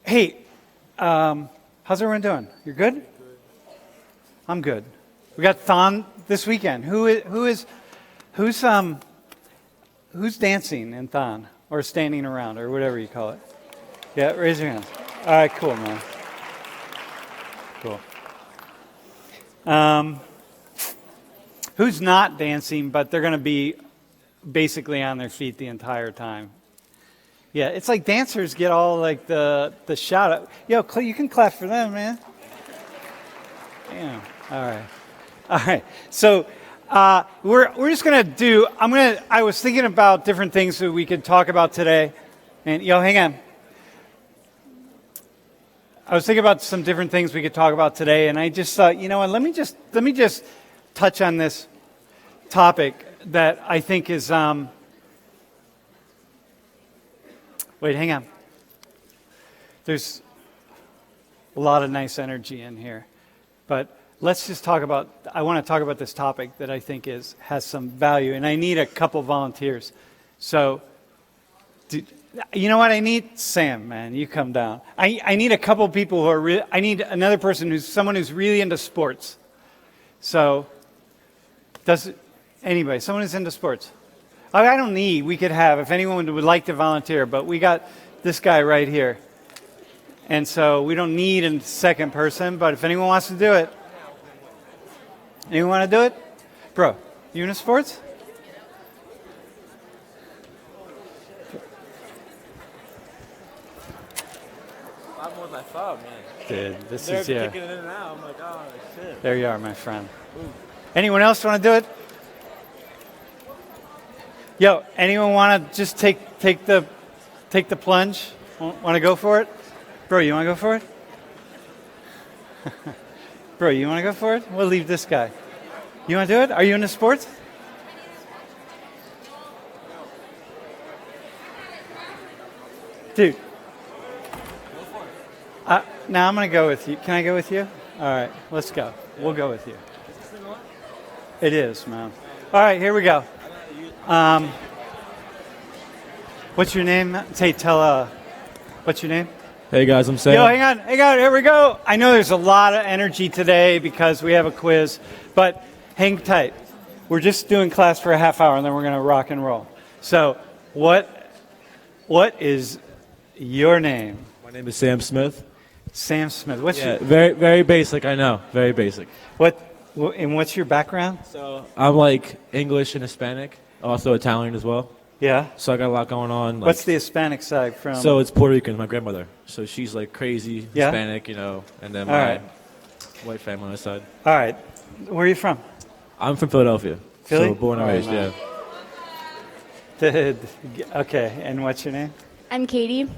Hey, how's everyone doing? You're good? I'm good. We got Thon this weekend. Who's dancing in Thon or standing around or whatever you call it? Yeah, raise your hands. All right, cool, man. Cool. Who's not dancing, but they're going to be basically on their feet the entire time? Yeah, it's like dancers get all like the shout out. Yo, you can clap for them, man. Yeah. All right. So we're just gonna do. I was thinking about different things that we could talk about today, and hang on. I was thinking about some different things we could talk about today, and I just thought, you know what? Let me just touch on this topic that I think is. Wait, hang on. There's a lot of nice energy in here, but let's just talk about. I want to talk about this topic that I think has some value, and I need a couple volunteers. So, you know what I need? Sam, man, you come down. I need a couple people who are. I need another person someone who's really into sports. So, someone who's into sports. I don't need. We could have if anyone would like to volunteer, but we got this guy right here, and so we don't need a second person. But if anyone wants to do it, anyone want to do it, bro? You into sports? I'm more than I thought, man. Dude, this They're is kicking it in and out. I'm like, oh shit. There you are, my friend. Ooh. Anyone else want to do it? Yo, anyone want to just take the plunge? Want to go for it? Bro, you want to go for it? Bro, you want to go for it? We'll leave this guy. You want to do it? Are you into sports? Dude. Go for it. Now I'm going to go with you. Can I go with you? All right, let's go. We'll go with you. Is this on? It is, man. All right, here we go. What's your name? What's your name? Hey guys, I'm Sam. Yo, hang on, here we go. I know there's a lot of energy today because we have a quiz, but hang tight. We're just doing class for a half hour and then we're gonna rock and roll. So, what is your name? My name is Sam Smith. Sam Smith. What's your very very basic, I know. Very basic. What's your background? So, I'm like English and Hispanic, also Italian as well. Yeah. So I got a lot going on. What's the Hispanic side from? So it's Puerto Rican, my grandmother. So she's like crazy Hispanic, and then my white family on my side. All right. Where are you from? I'm from Philadelphia. Philly? So born and raised, yeah. Okay, and what's your name? I'm Katie.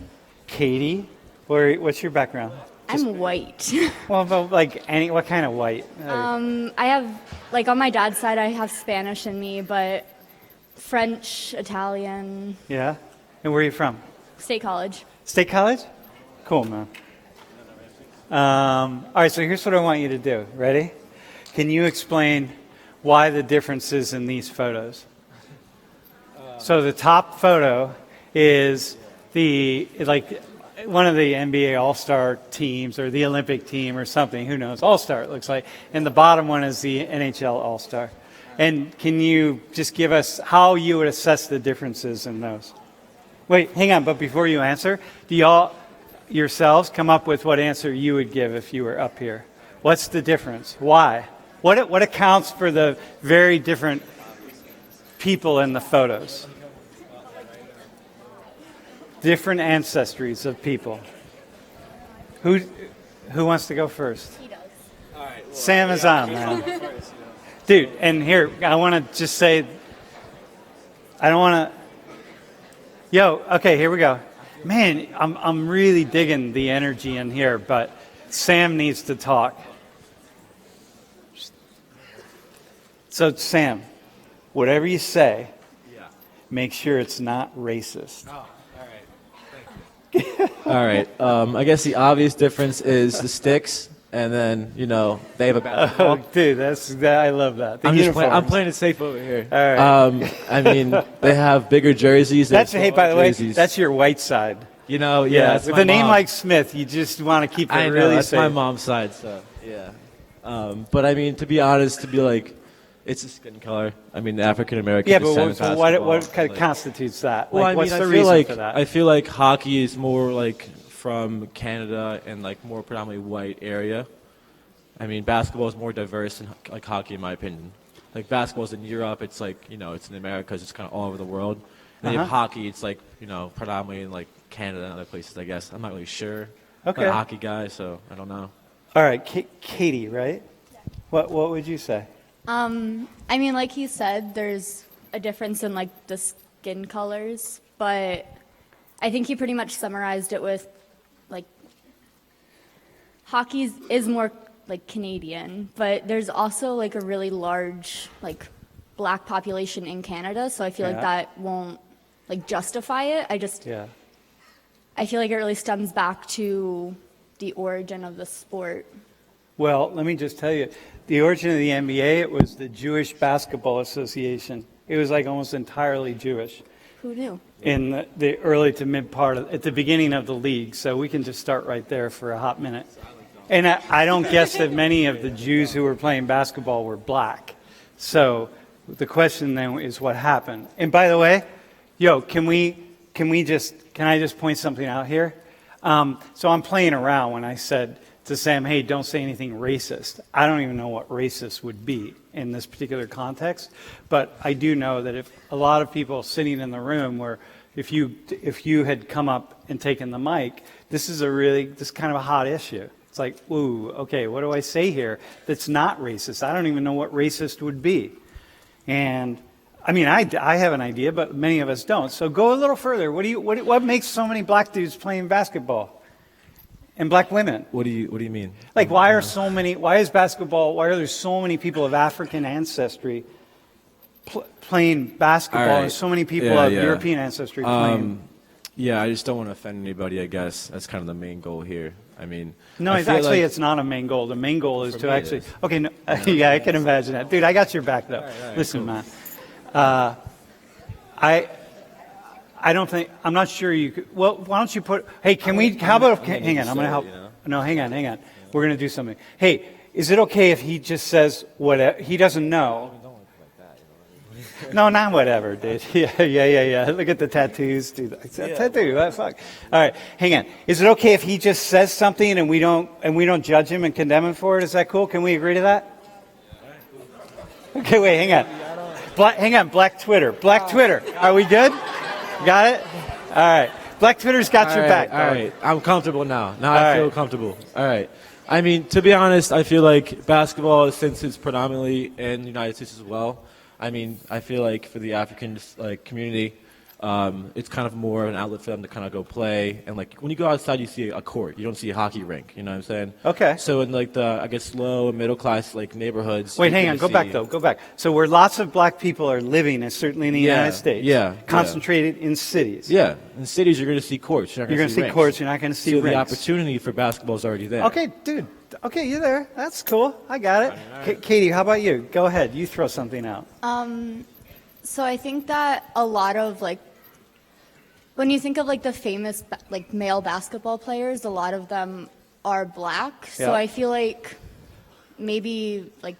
Katie? What's your background? I'm white. Well, but what kind of white? I have, on my dad's side, I have Spanish in me, but French, Italian. Yeah? And where are you from? State College. State College? Cool, man. All right, so here's what I want you to do. Ready? Can you explain why the differences in these photos? So the top photo is one of the NBA All-Star teams or the Olympic team or something. Who knows? All-Star, it looks like. And the bottom one is the NHL All-Star. And can you just give us how you would assess the differences in those? Wait, hang on. But before you answer, do y'all yourselves come up with what answer you would give if you were up here? What's the difference? Why? What accounts for the very different people in the photos? Different ancestries of people. Who wants to go first? He does. All right. Well, Sam is on, man. Dude, and here, I want to just say, I don't want to, okay, here we go. Man, I'm really digging the energy in here, but Sam needs to talk. So, Sam, whatever you say, make sure it's not racist. Oh, all right. Thank you. All right. I guess the obvious difference is the sticks. And then, they have a basketball. Oh, dude, I love that. I'm playing it safe over here. All right. I mean, they have bigger jerseys. By the way, that's your white side. You know, yeah. That's with my a name mom. like Smith, you just want to keep it I know, really that's safe. my mom's side, so yeah. But I mean, to be honest, to be like, it's a skin color. I mean, the African American. Yeah, but descent so of what basketball, kind of like- constitutes that? Well, Like, I mean, what's I the feel reason like for that? I feel like hockey is more like from Canada and like more predominantly white area. I mean, basketball is more diverse than like hockey, in my opinion. Like basketball's in Europe, it's like it's in America, it's kind of all over the world. And then you have hockey, it's like predominantly in like Canada and other places, I guess. I'm not really sure. Okay. I'm not a hockey guy, so I don't know. All right, Katie, right? What would you say? I mean, like he said, there's a difference in like the skin colors, but I think he pretty much summarized it with like hockey is more like Canadian, but there's also like a really large like black population in Canada, so I feel like Yeah. that won't like justify it. Yeah. I feel like it really stems back to the origin of the sport. Well, let me just tell you, the origin of the NBA, it was the Jewish Basketball Association. It was like almost entirely Jewish Who knew? in the early to mid part at the beginning of the league. So we can just start right there for a hot minute. And I don't guess that many of the Jews who were playing basketball were black. So the question then is what happened. And by the way, can I just point something out here? So I'm playing around when I said to Sam, hey, don't say anything racist. I don't even know what racist would be in this particular context, but I do know that if a lot of people sitting in the room were, if you had come up and taken the mic, this is kind of a hot issue. It's like, ooh, okay, what do I say here that's not racist? I don't even know what racist would be. And I mean, I have an idea, but many of us don't. So go a little further. What makes so many black dudes playing basketball? And black women. What do you mean? Like, why are there so many people of African ancestry playing basketball, All right. and so many people Yeah, of yeah. European ancestry playing? Yeah, I just don't want to offend anybody, I guess. That's kind of the main goal here. I mean, No, I feel like- it's not a main goal. The main goal is For to me it actually. is. Okay, no, yeah, I can imagine that, dude. I got your back though. right, Listen, cool. man. I don't think. I'm not sure you could. Well, why don't you put? Hey, can we? How about? Hang on. I'm going to help. No, hang on. We're going to do something. Hey, is it okay if he just says whatever? He doesn't know. No, not whatever, dude. Yeah. Look at the tattoos, dude. It's a tattoo. What the fuck? All right, hang on. Is it okay if he just says something and we don't judge him and condemn him for it? Is that cool? Can we agree to that? Okay, wait, hang on. Black Twitter. Are we good? Got it? All right. Black Twitter's got your back. All right, I'm comfortable now. Now All I feel right. comfortable. All right. I mean, to be honest, I feel like basketball, since it's predominantly in the United States as well, I mean, I feel like for the African community, it's kind of more of an outlet for them to kind of go play. And like when you go outside, you see a court. You don't see a hockey rink. You know what I'm saying? Okay. So in like the low and middle class neighborhoods. Wait, you're hang on. gonna Go see- back. So where lots of black people are living is certainly in the United States. yeah. Concentrated in cities. Yeah, in cities you're going to see courts. You're You're going to see rinks. courts. You're not going to see So the rinks. opportunity for basketball is already there. Okay, dude. Okay, you're there. That's cool. I got it. Katie, how about you? Go ahead. You throw something out. So I think that a lot of like when you think of like the famous like male basketball players, a lot of them are black. So Yeah. I feel like maybe like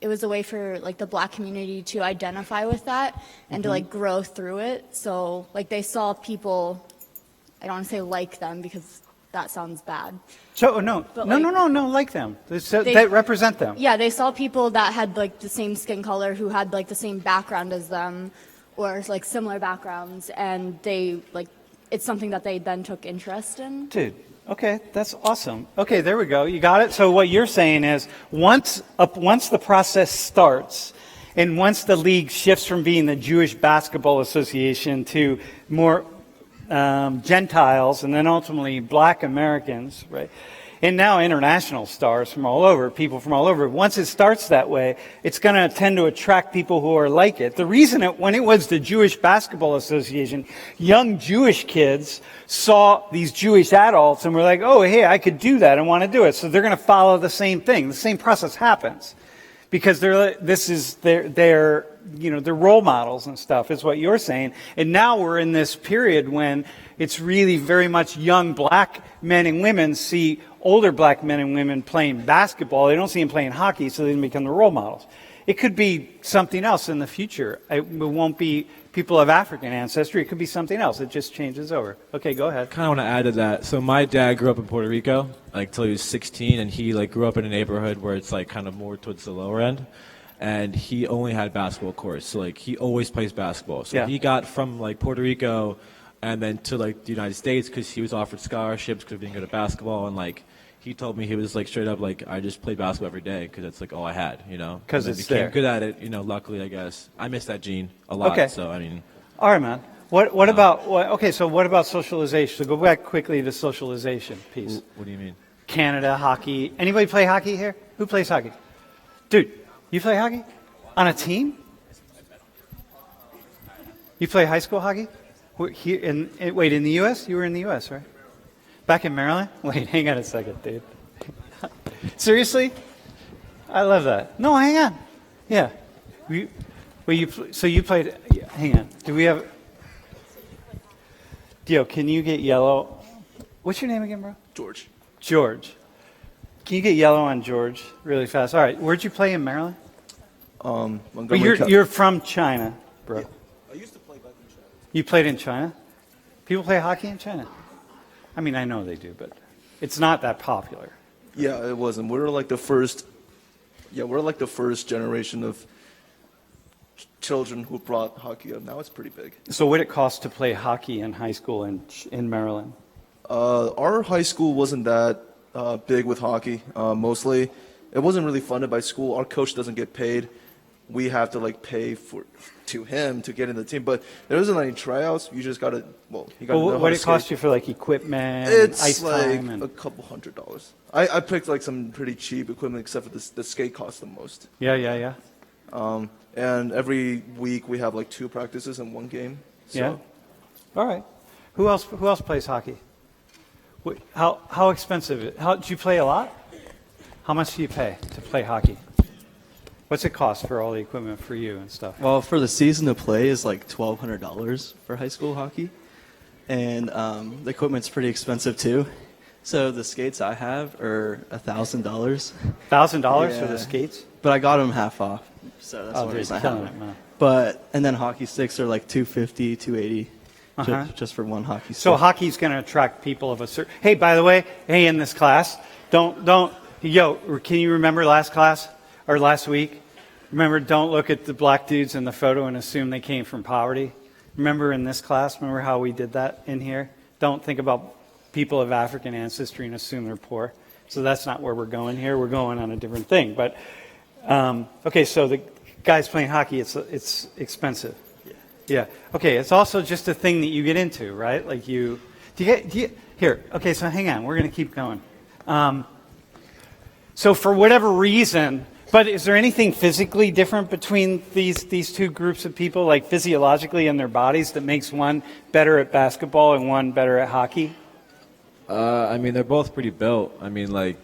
it was a way for like the black community to identify with that and to like grow through it. So like they saw people, I don't want to say like them because that sounds bad. So no, But, like them. That represent them. Yeah, they saw people that had like the same skin color, who had like the same background as them, or like similar backgrounds, and they like it's something that they then took interest in. Dude, okay, that's awesome. Okay, there we go. You got it. So what you're saying is once the process starts, and once the league shifts from being the Jewish Basketball Association to more Gentiles, and then ultimately Black Americans, right? And now international stars from all over, people from all over. Once it starts that way, it's going to tend to attract people who are like it. The reason when it was the Jewish Basketball Association, young Jewish kids saw these Jewish adults and were like, oh, hey, I could do that. I want to do it. So they're going to follow the same thing. The same process happens. because they're role models and stuff is what you're saying. And now we're in this period when it's really very much young black men and women see older black men and women playing basketball. They don't see them playing hockey, so they become the role models. It could be something else in the future. It won't be people of African ancestry. It could be something else. It just changes over. Okay, go ahead. Kind of want to add to that. So my dad grew up in Puerto Rico, like till he was 16, and he like grew up in a neighborhood where it's like kind of more towards the lower end, and he only had basketball courts. So like he always plays basketball. So Yeah. he got from like Puerto Rico, and then to like the United States because he was offered scholarships because of being good at basketball, and like he told me he was like straight up like I just played basketball every day because that's like all I had, you know. 'Cause And then it's became there. good at it, you know. Luckily, I guess I miss that gene a lot. Okay. So I mean. All right, man. What about what about socialization? So go back quickly to socialization piece. What do you mean? Canada, hockey. Anybody play hockey here? Who plays hockey? Dude, you play hockey? On a team? You play high school hockey? Here wait, in the U.S.? You were in the U.S., right? Back in Maryland? Wait, hang on a second, dude. Seriously? I love that. No, hang on. Yeah. So you played, hang on. Do we have, Dio, can you get yellow? What's your name again, bro? George. George. Can you get yellow on George really fast? All right. Where'd you play in Maryland? But Montgomery. you're from China, bro. I used to play back in China. You played in China? People play hockey in China? I mean, I know they do, but it's not that popular. Yeah, it wasn't. We're like the first. Yeah, we're like the first generation of children who brought hockey up. Now it's pretty big. So what did it cost to play hockey in high school in Maryland? Our high school wasn't that big with hockey. Mostly, it wasn't really funded by school. Our coach doesn't get paid. We have to like pay to him to get in the team. But there isn't any tryouts. You just gotta. Well, you gotta know how What to did it cost skate. you for like equipment, and It's ice like time, and a couple $100. I picked like some pretty cheap equipment, except for the skate cost the most. yeah. And every week we have like 2 practices and 1 game. So. Yeah. All right. Who else plays hockey? How expensive? Do you play a lot? How much do you pay to play hockey? What's it cost for all the equipment for you and stuff? Well, for the season to play is like $1,200 for high school hockey, and the equipment's pretty expensive too. So the skates I have are $1,000, $1,000 for the Yeah. skates? but I got them half off. So that's Oh, the dude, reason I killing have it, them. man. But and then hockey sticks are like $250, $280, Uh-huh. just for one hockey stick. So hockey's going to attract people of a certain. Hey, by the way, in this class, don't. Yo, can you remember last class or last week? Remember, don't look at the black dudes in the photo and assume they came from poverty. Remember in this class, remember how we did that in here? Don't think about people of African ancestry and assume they're poor. So that's not where we're going here. We're going on a different thing. But okay, so the guys playing hockey, it's expensive. Yeah. Okay. It's also just a thing that you get into, right? Like do you here? Okay. So hang on. We're going to keep going. So for whatever reason, but is there anything physically different between these two groups of people, like physiologically in their bodies, that makes one better at basketball and one better at hockey? I mean, they're both pretty built. I mean, like,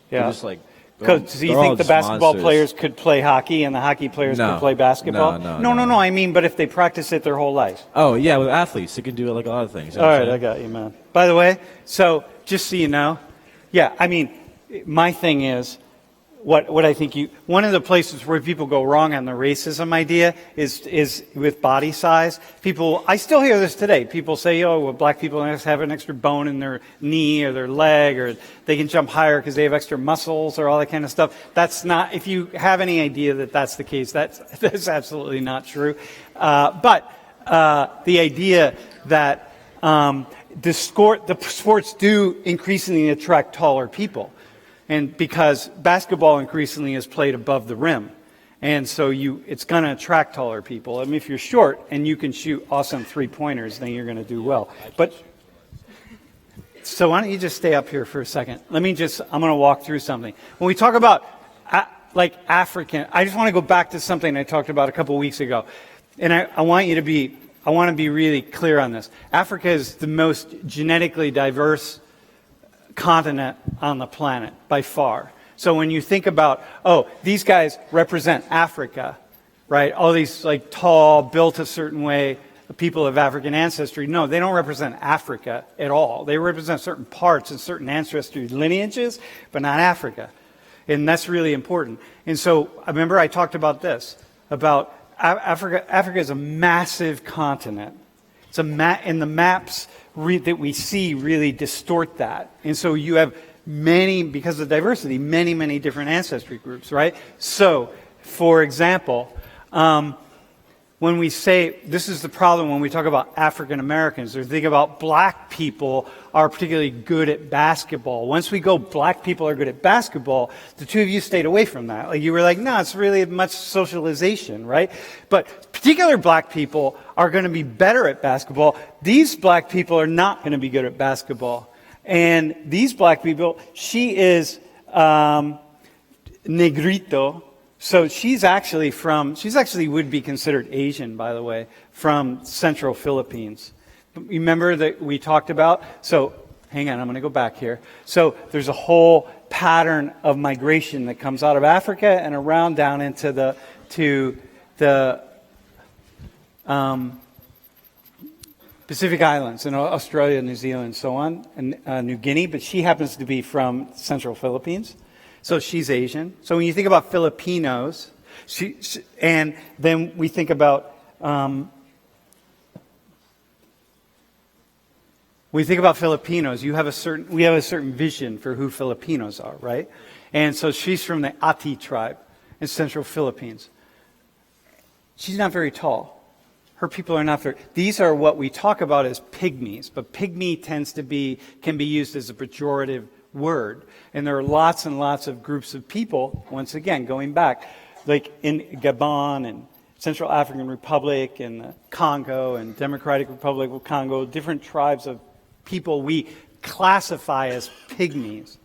they're Yeah. just like. Because do you think the basketball players could play hockey and the hockey players No. could play basketball? No. I mean, but if they practice it their whole life. Oh yeah, with athletes, they can do like a lot of things. you know All what right, I'm I got you, man. By the way, so just so you know, yeah, I mean, my thing is, what I think one of the places where people go wrong on the racism idea is with body size. I still hear this today. People say, oh, well, black people have an extra bone in their knee or their leg, or they can jump higher because they have extra muscles or all that kind of stuff. That's not, if you have any idea that that's the case, that's absolutely not true. But the idea that the sports do increasingly attract taller people. And because basketball increasingly is played above the rim. And so it's going to attract taller people. I mean, if you're short and you can shoot awesome 3-pointers, then you're going to do well. But so why don't you just stay up here for a second? I'm going to walk through something. When we talk about like African, I just want to go back to something I talked about a couple of weeks ago. And I want to be really clear on this. Africa is the most genetically diverse continent on the planet by far. So when you think about, oh, these guys represent Africa, right? All these like tall, built a certain way, people of African ancestry. No, they don't represent Africa at all. They represent certain parts and certain ancestry lineages, but not Africa. And that's really important. And so I remember I talked about this, about Africa. Africa is a massive continent. It's and the maps that we see really distort that. And so you have many, because of diversity, many, many different ancestry groups, right? So, for example, when we say, this is the problem when we talk about African Americans, or think about black people are particularly good at basketball. Once we go, black people are good at basketball, the two of you stayed away from that. Like you were like, no, it's really much socialization, right? But particular black people are going to be better at basketball. These black people are not going to be good at basketball. And these black people, she is negrito. So she's actually would be considered Asian, by the way, from Central Philippines. Remember that we talked about? So, hang on, I'm going to go back here. So there's a whole pattern of migration that comes out of Africa and around down into the Pacific Islands in Australia, New Zealand, and so on, and New Guinea, but she happens to be from Central Philippines. So she's Asian. So when you think about Filipinos, and then we think about Filipinos, we have a certain vision for who Filipinos are, right? And so she's from the Ati tribe in Central Philippines. She's not very tall. Her people are not very. These are what we talk about as pygmies, but pygmy can be used as a pejorative word. And there are lots and lots of groups of people, once again, going back, like in Gabon and Central African Republic and the Congo and Democratic Republic of Congo, different tribes of people we classify as pygmies,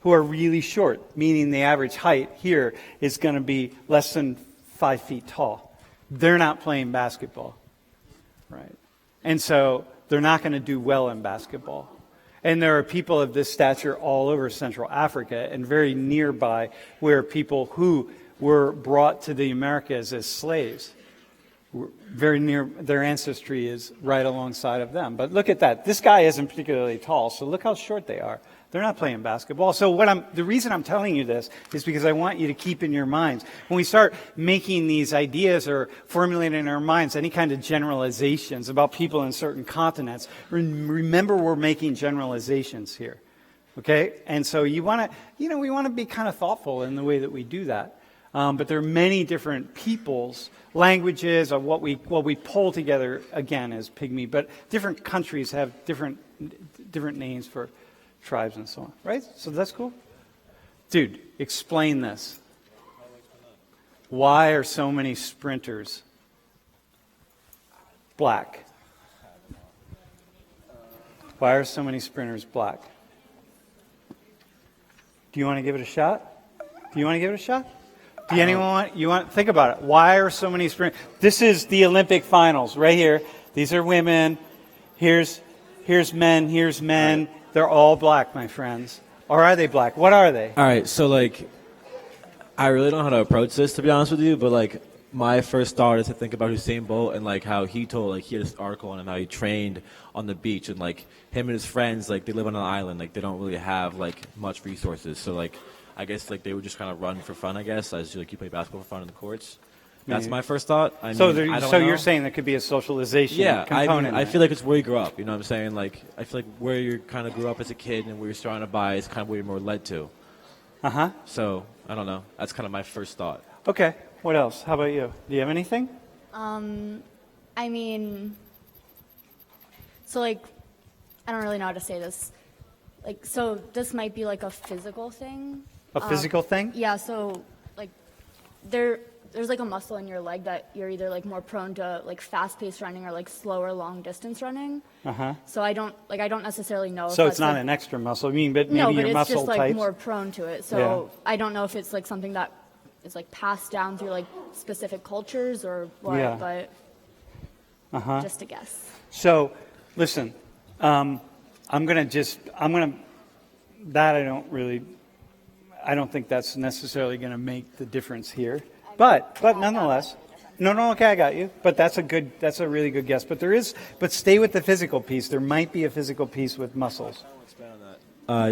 who are really short, meaning the average height here is going to be less than 5 feet tall. They're not playing basketball, right? And so they're not going to do well in basketball. And there are people of this stature all over Central Africa and very nearby, where people who were brought to the Americas as slaves, very near, their ancestry is right alongside of them. But look at that. This guy isn't particularly tall, so look how short they are. They're not playing basketball. So the reason I'm telling you this is because I want you to keep in your minds, when we start making these ideas or formulating in our minds any kind of generalizations about people in certain continents, remember we're making generalizations here. Okay? And so we want to be kind of thoughtful in the way that we do that. But there are many different peoples, languages, of what we pull together again as pygmy, but different countries have different names for tribes and so on, right? So that's cool. Dude, explain this. Why are so many sprinters black? Why are so many sprinters black? Do you want to give it a shot? Do you want to give it a shot? Do anyone think about it? Why are so many sprinters? This is the Olympic finals right here. These are women. Here's men. Here's men. They're all black, my friends. Or are they black? What are they? All right, so I really don't know how to approach this, to be honest with you, but my first thought is to think about Usain Bolt and how he told, he had this article on him, how he trained on the beach, and him and his friends, they live on an island, they don't really have much resources. So I guess they would just kind of run for fun, I guess, as you play basketball for fun in the courts. That's my first thought. So you're saying there could be a socialization component? I feel like it's where you grew up. You know what I'm saying? I feel like where you kind of grew up as a kid and where you're surrounded by is kind of where you're more led to. Uh-huh. So, I don't know. That's kind of my first thought. Okay. What else? How about you? Do you have anything? I mean, so I don't really know how to say this. So this might be a physical thing. A physical thing? Yeah, so there's a muscle in your leg that you're either more prone to fast-paced running or slower long-distance running. Uh-huh. So I don't necessarily know. So it's not an extra muscle. But maybe no, but your it's muscle just types. more prone to it. So I don't know if it's something that is passed down through specific cultures or what. But just a guess. So listen, I don't really. I don't think that's necessarily going to make the difference here. But nonetheless, no, okay, I got you. But that's a really good guess. But stay with the physical piece. There might be a physical piece with muscles.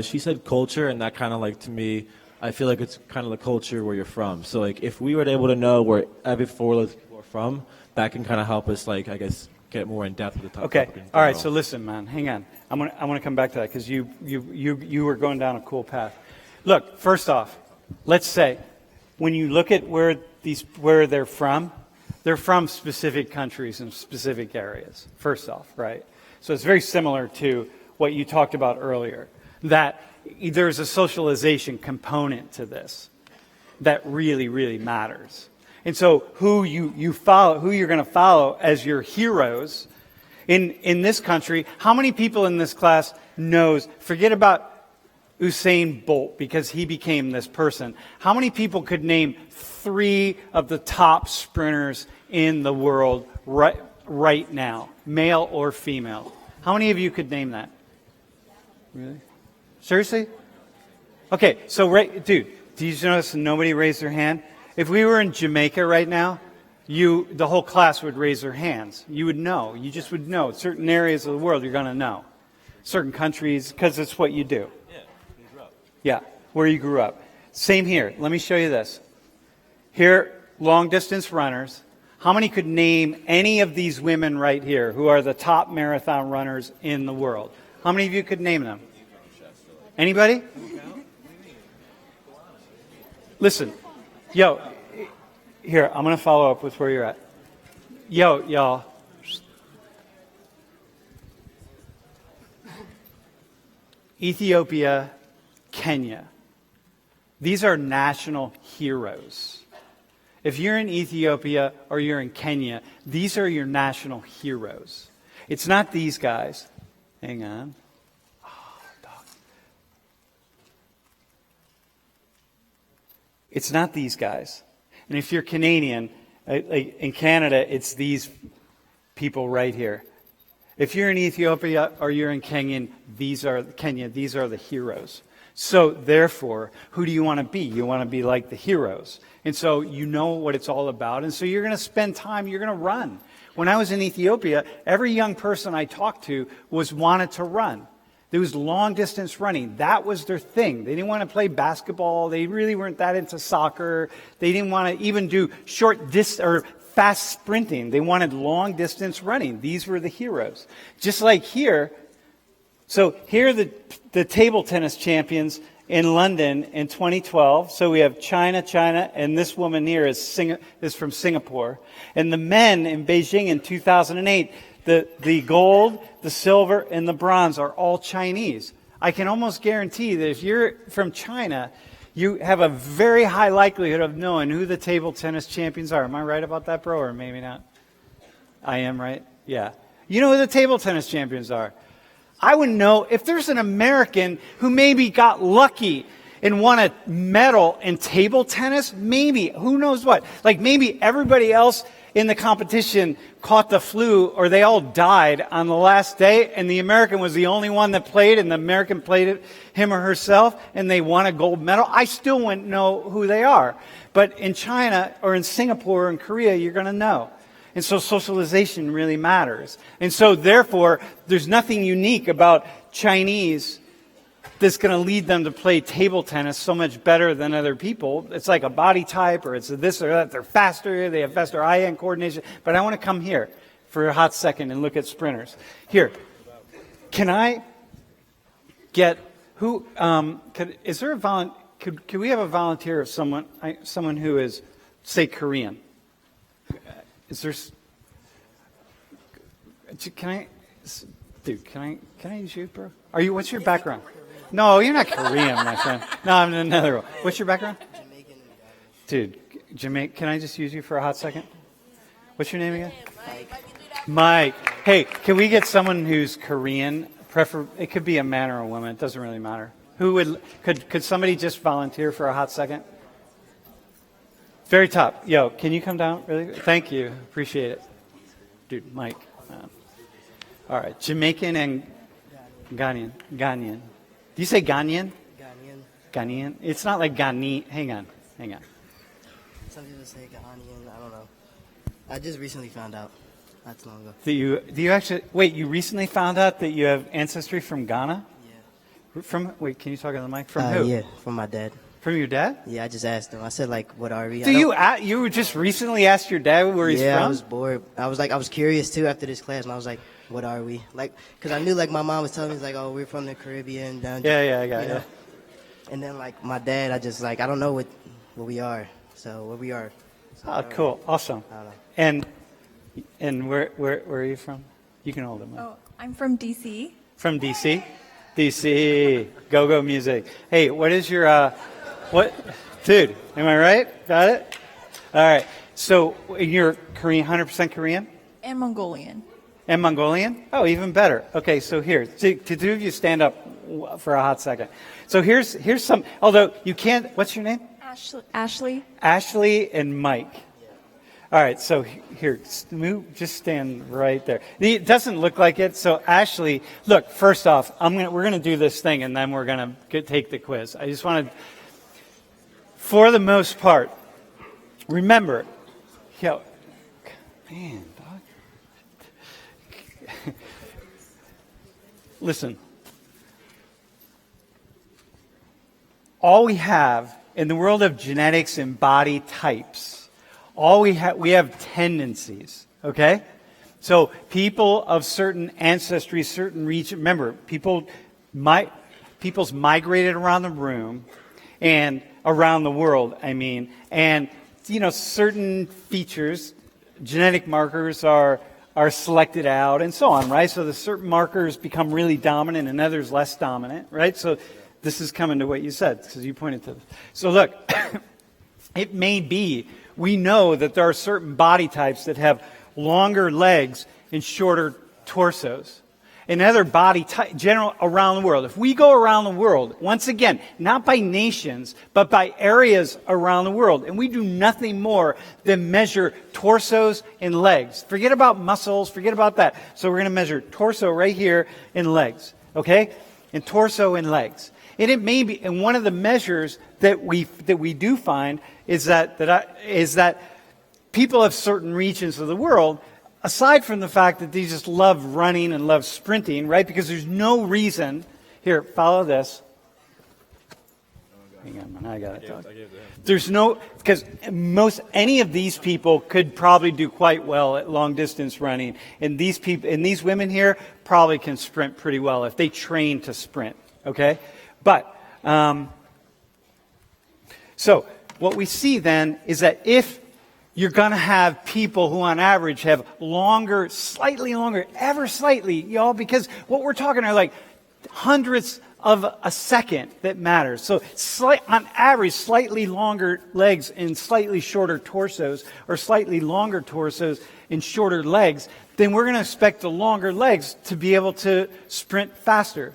She said culture, and that kind of like, to me, I feel like it's kind of the culture where you're from. So like, if we were able to know where every four of those people are from, that can kind of help us, like, I guess, get more in depth with the topic. Okay. All right. So listen, man. Hang on. I want to come back to that because you were going down a cool path. Look, first off, let's say when you look at where they're from specific countries and specific areas. First off, right? So it's very similar to what you talked about earlier, that there's a socialization component to this that really, really matters. And so who you follow, who you're going to follow as your heroes in this country, how many people in this class knows, forget about Usain Bolt because he became this person. How many people could name 3 of the top sprinters in the world right now, male or female? How many of you could name that? Really? Seriously? Okay, so dude, do you notice nobody raised their hand? If we were in Jamaica right now, the whole class would raise their hands. You would know. You just would know. Certain areas of the world you're going to know. Certain countries, because it's what you do. Yeah, where you grew up. Same here. Let me show you this. Here, long distance runners. How many could name any of these women right here who are the top marathon runners in the world? How many of you could name them? Anybody? Listen, yo, here, I'm going to follow up with where you're at. Yo, y'all. Ethiopia, Kenya. These are national heroes. If you're in Ethiopia or you're in Kenya, these are your national heroes. It's not these guys. Hang on. It's not these guys. And if you're Canadian, like in Canada, it's these people right here. If you're in Ethiopia or you're in Kenya, these are the heroes. So therefore, who do you want to be? You want to be like the heroes. And so you know what it's all about. And so you're going to spend time, you're going to run. When I was in Ethiopia, every young person I talked to wanted to run. There was long distance running. That was their thing. They didn't want to play basketball. They really weren't that into soccer. They didn't want to even do fast sprinting. They wanted long distance running. These were the heroes. Just like here. So here are the table tennis champions in London in 2012. So we have China, and this woman here is from Singapore. And the men in Beijing in 2008, the gold, the silver, and the bronze are all Chinese. I can almost guarantee that if you're from China, you have a very high likelihood of knowing who the table tennis champions are. Am I right about that, bro, or maybe not? I am right? Yeah. You know who the table tennis champions are. I would know if there's an American who maybe got lucky and won a medal in table tennis, maybe, who knows what. Like maybe everybody else in the competition caught the flu or they all died on the last day and the American was the only one that played and the American played it, him or herself, and they won a gold medal. I still wouldn't know who they are. But in China or in Singapore or in Korea, you're going to know. And so socialization really matters. And so therefore, there's nothing unique about Chinese that's going to lead them to play table tennis so much better than other people. It's like a body type or it's this or that. They're faster. They have faster eye-hand coordination. But I want to come here for a hot second and look at sprinters. Here, can I get who? Is there a could we have a volunteer of someone who is, say, Korean? Is there? Can I use you, bro? What's your background? No, you're not Korean, my friend. No, I'm in another one. What's your background? Dude, Jamaican. Can I just use you for a hot second? What's your name again? Mike. Hey, can we get someone who's Korean? It could be a man or a woman. It doesn't really matter. Could somebody just volunteer for a hot second? Very top. Yo, can you come down? Really? Thank you. Appreciate it. Dude, Mike. All right. Jamaican and Ghanaian. Do you say Ghanaian? Ghanaian. Ghanaian? It's not like Ghani. Hang on. Some people say Ghanaian. I don't know. I just recently found out not too long ago. Do you actually wait? You recently found out that you have ancestry from Ghana? Yeah. Wait, can you talk on the mic? From who? Yeah, from my dad. From your dad? Yeah, I just asked him. I said, like, what are we? So you just recently asked your dad where he's yeah, from? I was bored. I was curious too after this class, and I was like, what are we? Like, because I knew, like, my mom was telling me, like, oh, we're from the Caribbean. Down Yeah, I got you it. know? And then, like, my dad, I just, like, I don't know what we are. So, what we are. So, Oh, cool. Awesome. I don't know. And where are you from? You can hold it. Mike. Oh, I'm from DC. From DC? DC. Go music. Hey, what is your, what? Dude, am I right? Got it? All right. So you're Korean, 100% Korean? And Mongolian. And Mongolian? Oh, even better. Okay, so here, to two of you stand up for a hot second. So here's some, although you can't, what's your name? Ashley. Ashley and Mike. All right, so here, just stand right there. It doesn't look like it. So Ashley, look, first off, we're gonna do this thing, and then we're gonna take the quiz. I just want to, for the most part, remember, man, dog. Listen, all we have in the world of genetics and body types, we have tendencies, okay? So people of certain ancestry, certain region, remember, people's migrated around the room and around the world, and, certain features, genetic markers are selected out and so on, right? So the certain markers become really dominant and others less dominant, right? So this is coming to what you said, because you pointed to this. So look, it may be, we know that there are certain body types that have longer legs and shorter torsos. And other body type, general around the world. If we go around the world, once again, not by nations, but by areas around the world, and we do nothing more than measure torsos and legs. Forget about muscles, forget about that. So we're going to measure torso right here and legs, okay? And torso and legs. And it may be, and one of the measures that we do find is that people of certain regions of the world, aside from the fact that they just love running and love sprinting, right? Because there's no reason. Here, follow this. Hang on, I got it. There's no, because any of these people could probably do quite well at long distance running, and these women here probably can sprint pretty well if they train to sprint. Okay, but so what we see then is that if you're going to have people who on average have longer, slightly longer, ever slightly, because what we're talking are like hundredths of a second that matters. So on average, slightly longer legs and slightly shorter torsos, or slightly longer torsos and shorter legs, then we're going to expect the longer legs to be able to sprint faster,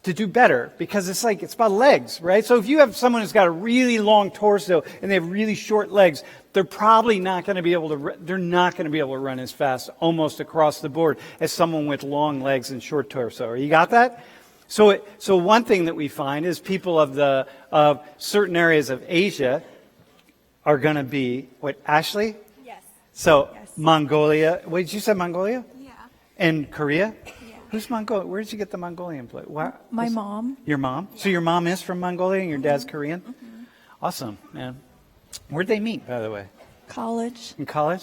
to do better, because it's about legs, right? So if you have someone who's got a really long torso and they have really short legs, they're probably not going to be able to run as fast almost across the board as someone with long legs and short torso. You got that? So one thing that we find is people of certain areas of Asia are going to be, what, Ashley? Yes. So Yes. Mongolia, what did you say, Mongolia? Yeah. And Korea? Yeah. Who's Mongolia? Where did you get the Mongolian plate? My mom. Your mom? So your mom is from Mongolia and your dad's Korean? Mm-hmm. Awesome, man. Where'd they meet, by the way? College. In college?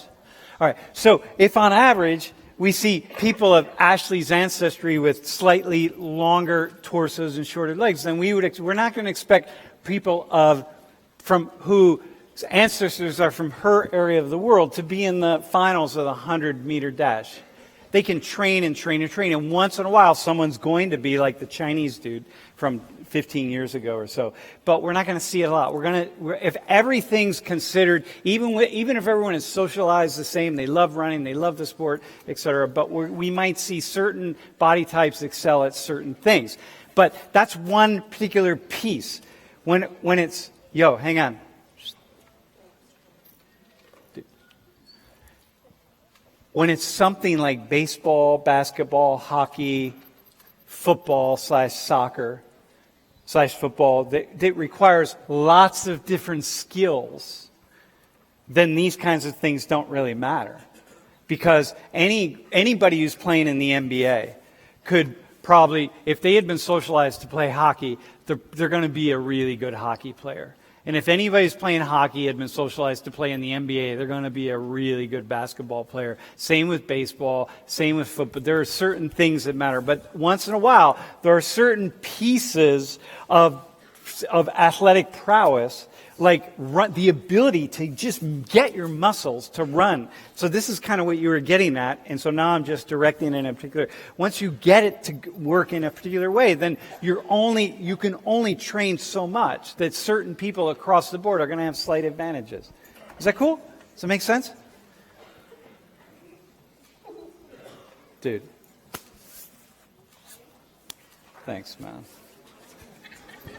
All right. So if on average we see people of Ashley's ancestry with slightly longer torsos and shorter legs, then we're not going to expect people from whose ancestors are from her area of the world to be in the finals of the 100-meter dash. They can train and train and train, and once in a while someone's going to be like the Chinese dude from 15 years ago or so. But we're not going to see it a lot. If everything's considered, even if everyone is socialized the same, they love running, they love the sport, etc. But we might see certain body types excel at certain things. But that's one particular piece. When it's, hang on. When it's something like baseball, basketball, hockey, football /soccer, football that requires lots of different skills, then these kinds of things don't really matter. Because anybody who's playing in the NBA could probably, if they had been socialized to play hockey, they're going to be a really good hockey player. And if anybody's playing hockey had been socialized to play in the NBA, they're going to be a really good basketball player. Same with baseball, same with football. There are certain things that matter. But once in a while, there are certain pieces of athletic prowess, like the ability to just get your muscles to run. So this is kind of what you were getting at, and so now I'm just directing in a particular. Once you get it to work in a particular way, then you can only train so much that certain people across the board are going to have slight advantages. Is that cool? Does that make sense? Dude. Thanks, man.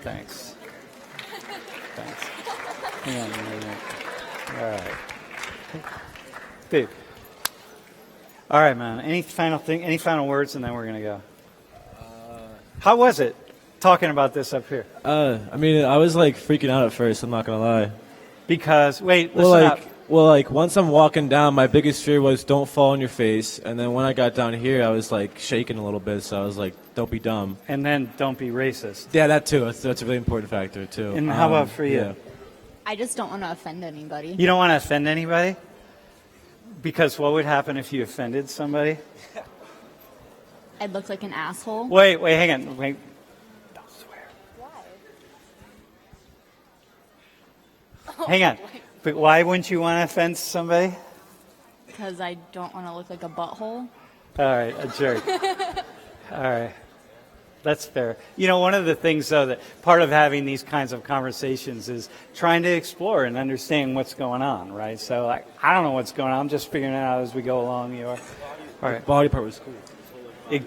Thanks. Thanks. Hang on a minute. All right. Dude. All right, man. Any final words, and then we're going to go. How was it talking about this up here? I mean, I was like freaking out at first. I'm not gonna lie. Because, listen up. Once I'm walking down, my biggest fear was don't fall on your face. And then when I got down here, I was like shaking a little bit. So I was like, don't be dumb. And then don't be racist. Yeah, that too. That's a really important factor too. And how about for you? Yeah. I just don't want to offend anybody. You don't want to offend anybody? Because what would happen if you offended somebody? I'd look like an asshole. Wait, hang on. Wait. Don't swear. Why? Hang on. But why wouldn't you want to offend somebody? Because I don't want to look like a butthole. All right, a jerk. All right. That's fair. You know, one of the things, though, that part of having these kinds of conversations is trying to explore and understand what's going on, right? So, like, I don't know what's going on. I'm just figuring it out as we go along. You are. All right. Body part was cool.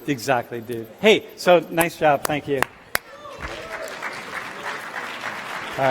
Exactly, dude. Hey, so nice job. Thank you.